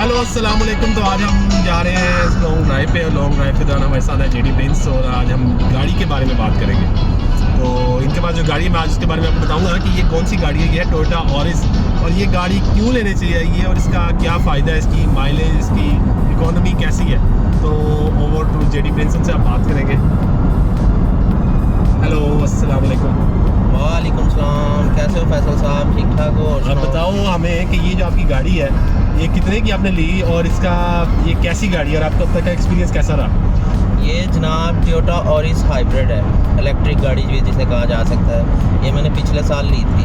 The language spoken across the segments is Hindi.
हेलो अस्सलाम वालेकुम। तो आज हम जा रहे हैं लॉन्ग ड्राइव पे। लॉन्ग ड्राइव पे जाना हमारे साथ है जेडी प्रिंस और आज हम गाड़ी के बारे में बात करेंगे। तो इनके पास जो गाड़ी है मैं आज उसके बारे में आपको बताऊंगा कि ये कौन सी गाड़ी है। ये है टोयोटा ऑरिस और ये गाड़ी क्यों लेनी चाहिए ये और इसका क्या फ़ायदा है, इसकी माइलेज, इसकी इकोनॉमी कैसी है। तो ओवर टू जेडी प्रिंस से आप बात करेंगे। हेलो अस्सलाम वालेकुम। वालेकुम सलाम, कैसे हो फैसल साहब? ठीक ठाक हो? आप बताओ हमें कि ये जो आपकी गाड़ी है ये कितने की आपने ली और इसका ये कैसी गाड़ी है और आपका अब तक का एक्सपीरियंस कैसा रहा? ये जनाब टोयोटा ऑरिस हाइब्रिड है, इलेक्ट्रिक गाड़ी भी जिसे कहा जा सकता है। ये मैंने पिछले साल ली थी।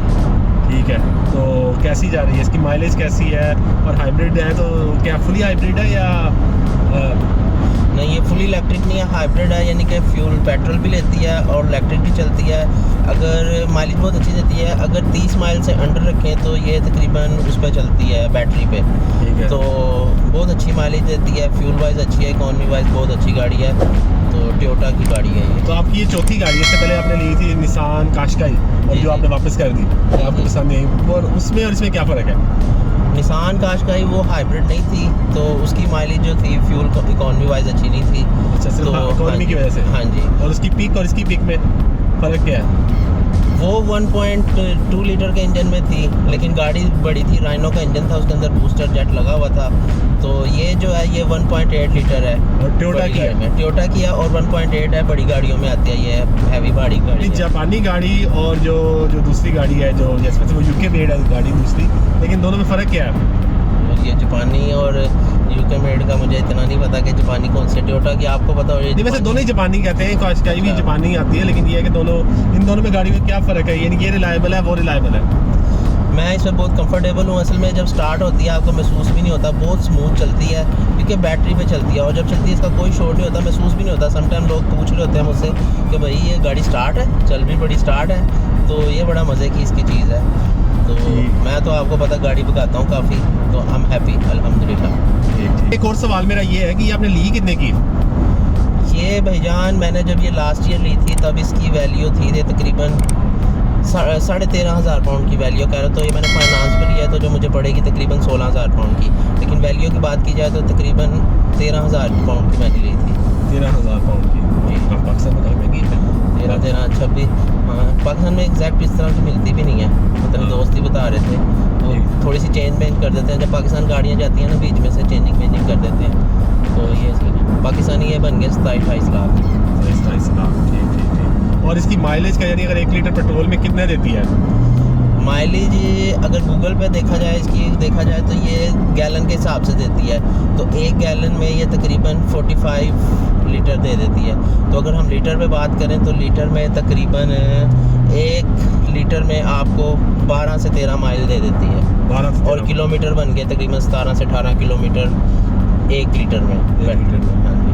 ठीक है, तो कैसी जा रही है, इसकी माइलेज कैसी है और हाइब्रिड है तो क्या फुली हाइब्रिड है या नहीं? ये फुली इलेक्ट्रिक नहीं है, हाइब्रिड है, यानी कि फ्यूल पेट्रोल भी लेती है और इलेक्ट्रिक भी चलती है। अगर माइलेज बहुत अच्छी देती है, अगर 30 माइल से अंडर रखें तो ये तकरीबन उस पर चलती है, बैटरी पे। ठीक है, तो बहुत अच्छी माइलेज देती है, फ्यूल वाइज अच्छी है, इकॉनमी वाइज बहुत अच्छी गाड़ी है। तो टोयोटा की गाड़ी है ये। तो आपकी ये चौथी गाड़ी है। इससे पहले आपने ली थी निसान काशकाई और जो आपने वापस कर दी आपको पसंद नहीं आई, और उसमें और इसमें क्या फ़र्क है? निसान काशकाई वो हाइब्रिड नहीं थी तो उसकी माइलेज जो थी फ्यूल इकॉनमी वाइज अच्छी नहीं थी। अच्छा, सिर्फ तो इकोनॉमी की वजह से। हाँ जी। और उसकी पीक और इसकी पीक में फ़र्क क्या है? वो 1.2 लीटर के इंजन में थी, लेकिन गाड़ी बड़ी थी, राइनो का इंजन था, उसके अंदर बूस्टर जेट लगा हुआ था। तो ये जो है ये 1.8 लीटर है और टोयोटा की है? टोयोटा की है और 1.8 है, बड़ी गाड़ियों में आती है, ये हैवी बड़ी गाड़ी है। जापानी गाड़ी और जो दूसरी गाड़ी है जो जैसे वो यूके मेड है गाड़ी दूसरी, लेकिन दोनों में फ़र्क क्या है? ये जापानी और यूके मेड का मुझे इतना नहीं पता कि जापानी कौन से। टोयोटा की आपको पता हो? नहीं, वैसे दोनों ही जापानी कहते हैं, काशकाई भी जापानी आती है, लेकिन ये है कि इन दोनों में गाड़ी में क्या फ़र्क है, यानी ये रिलायबल है वो रिलायबल है? मैं इसमें बहुत कंफर्टेबल हूँ। असल में जब स्टार्ट होती है आपको महसूस भी नहीं होता, बहुत स्मूथ चलती है क्योंकि बैटरी पे चलती है, और जब चलती है इसका कोई शोर नहीं होता, महसूस भी नहीं होता। समटाइम लोग पूछ रहे होते हैं मुझसे कि भाई ये गाड़ी स्टार्ट है, चल भी बड़ी स्टार्ट है। तो ये बड़ा मज़े की इसकी चीज़ है। तो मैं तो आपको पता गाड़ी भगाता हूँ काफ़ी, तो आई एम हैप्पी अल्हम्दुलिल्लाह। एक और सवाल मेरा ये है कि ये आपने ली कितने की? ये भाईजान मैंने जब ये लास्ट ईयर ली थी तब इसकी वैल्यू थी तकरीबन 13,500 पाउंड की वैल्यू कह रहा। तो ये मैंने फाइनेंस पर लिया है तो जो मुझे पड़ेगी तकरीबन 16,000 पाउंड की, लेकिन वैल्यू की बात की जाए तो तकरीबन 13,000 पाउंड की मैंने ली थी। 13,000 पाउंड की? पाकिस्तान में महंगी है। 13 26। हाँ, पाकिस्तान में एग्जैक्ट इस तरह की मिलती भी नहीं है, मतलब दोस्त ही बता रहे थे। वो थोड़ी सी चेंज कर देते हैं, जब पाकिस्तान गाड़ियाँ जाती हैं ना बीच में से चेंजिंग कर देते हैं। तो ये सीन है। पाकिस्तानी ये बन गए 27-28 लाख। 27 लाख, ठीक। और इसकी माइलेज का यानी अगर 1 लीटर पेट्रोल में कितना देती है माइलेज? अगर गूगल पे देखा जाए तो ये गैलन के हिसाब से देती है। तो 1 गैलन में ये तकरीबन 45 लीटर दे देती है। तो अगर हम लीटर पे बात करें तो लीटर में तकरीबन 1 लीटर में आपको 12 से 13 माइल दे देती है। 12 से और किलोमीटर बन गए तकरीबन 17 से 18 किलोमीटर 1 लीटर में। हाँ जी।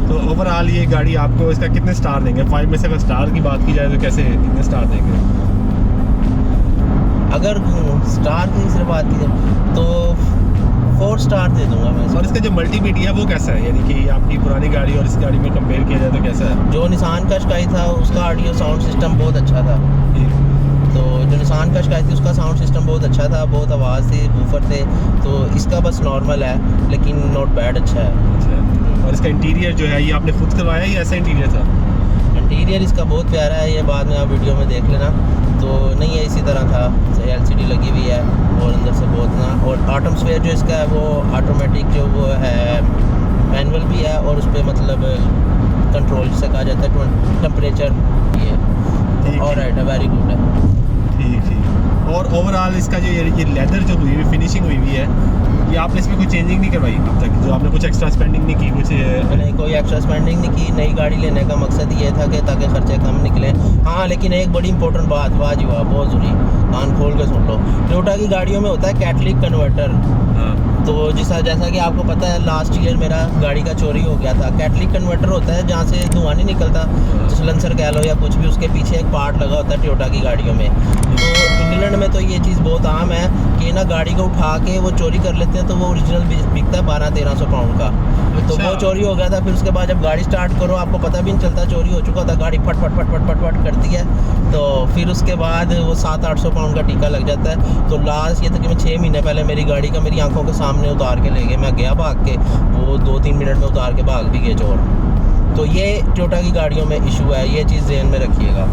तो ओवरऑल ये गाड़ी आपको इसका कितने स्टार देंगे? 5 में से अगर स्टार की बात की जाए तो कैसे कितने स्टार देंगे? अगर स्टार की सिर्फ बात की जाए तो 4 स्टार दे दूंगा मैं। और इसका जो मल्टीमीडिया वो कैसा है, यानी कि आपकी पुरानी गाड़ी और इस गाड़ी में कंपेयर किया जाए तो कैसा है? जो निसान काशकाई था उसका ऑडियो साउंड सिस्टम बहुत अच्छा था। तो जो निसान काशकाई थी उसका साउंड सिस्टम बहुत अच्छा था, बहुत आवाज़ थी, बूफर थे। तो इसका बस नॉर्मल है लेकिन नॉट बैड, अच्छा है। अच्छा, और इसका इंटीरियर जो है ये आपने खुद करवाया या ऐसा इंटीरियर था? इंटीरियर इसका बहुत प्यारा है, ये बाद में आप वीडियो में देख लेना। तो नहीं है इसी तरह था, LCD लगी हुई है और अंदर से बहुत ना। और एटमॉस्फेयर जो इसका है वो ऑटोमेटिक जो वो है मैनुअल भी है, और उस पर मतलब कंट्रोल जिसे कहा जाता है टेम्परेचर, ये और राइट है, वेरी गुड है। ठीक। और ओवरऑल इसका जो ये लेदर जो हुई हुई फिनिशिंग हुई हुई है, ये आपने इसमें कोई चेंजिंग नहीं करवाई अब तक? जो आपने कुछ एक्स्ट्रा स्पेंडिंग नहीं की? कुछ नहीं, कोई एक्स्ट्रा स्पेंडिंग नहीं की। नई गाड़ी लेने का मकसद ये था कि ताकि खर्चे कम निकले। हाँ, लेकिन एक बड़ी इंपॉर्टेंट बात, वाह बहुत ज़रूरी, कान खोल के सुन लो। टोयोटा की गाड़ियों में होता है कैटलिक कन्वर्टर। तो जैसा कि आपको पता है लास्ट ईयर मेरा गाड़ी का चोरी हो गया था। कैटलिक कन्वर्टर होता है जहाँ से धुआं नहीं निकलता, सिलेंसर कह लो या कुछ भी, उसके पीछे एक पार्ट लगा होता है टोयोटा की गाड़ियों में। तो इंग्लैंड में तो ये चीज़ बहुत आम है कि ना गाड़ी को उठा के वो चोरी कर लेते हैं, तो वो ओरिजिनल बिकता है 1200-1300 पाउंड का। तो वो चोरी हो गया था। फिर उसके बाद जब गाड़ी स्टार्ट करो आपको पता भी नहीं चलता चोरी हो चुका था, गाड़ी फट फट फट फट फट फट करती है। तो फिर उसके बाद वो 700-800 पाउंड का टीका लग जाता है। तो लास्ट ये तकरीबन 6 महीने पहले मेरी गाड़ी का मेरी आंखों के सामने उतार के ले गए। मैं गया भाग के, वो 2-3 मिनट में उतार के भाग भी गए चोर। तो ये टोयोटा की गाड़ियों में इशू है, ये चीज़ ध्यान में रखिएगा।